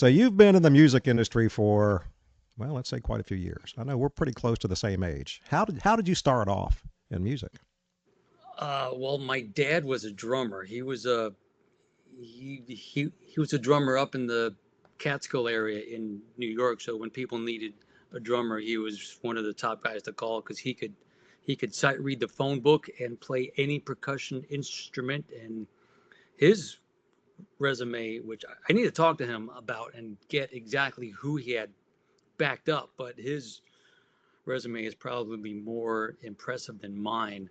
So you've been in the music industry for, well, let's say quite a few years. I know we're pretty close to the same age. How did you start off in music? Well, my dad was a drummer. He was a drummer up in the Catskill area in New York. So when people needed a drummer, he was one of the top guys to call because he could sight read the phone book and play any percussion instrument. And his resume, which I need to talk to him about and get exactly who he had backed up, but his resume is probably more impressive than mine.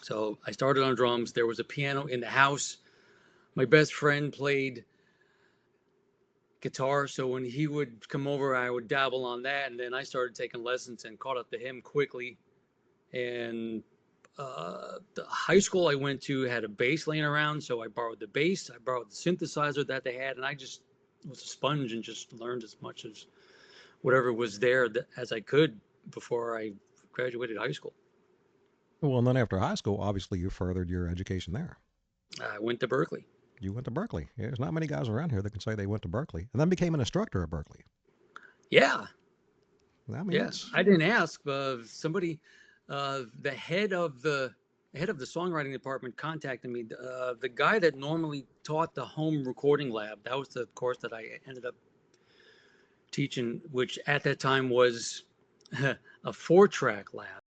So I started on drums. There was a piano in the house. My best friend played guitar, so when he would come over, I would dabble on that, and then I started taking lessons and caught up to him quickly. And the high school I went to had a bass laying around, so I borrowed the bass. I borrowed the synthesizer that they had, and I just was a sponge and just learned as much as whatever was there as I could before I graduated high school. Well, and then after high school, obviously you furthered your education there. I went to Berkeley. You went to Berkeley. Yeah, there's not many guys around here that can say they went to Berkeley and then became an instructor at Berkeley. Yeah, I mean, yeah. that's I didn't ask. Somebody, the head of the songwriting department contacted me. The guy that normally taught the home recording lab. That was the course that I ended up teaching, which at that time was a 4-track lab.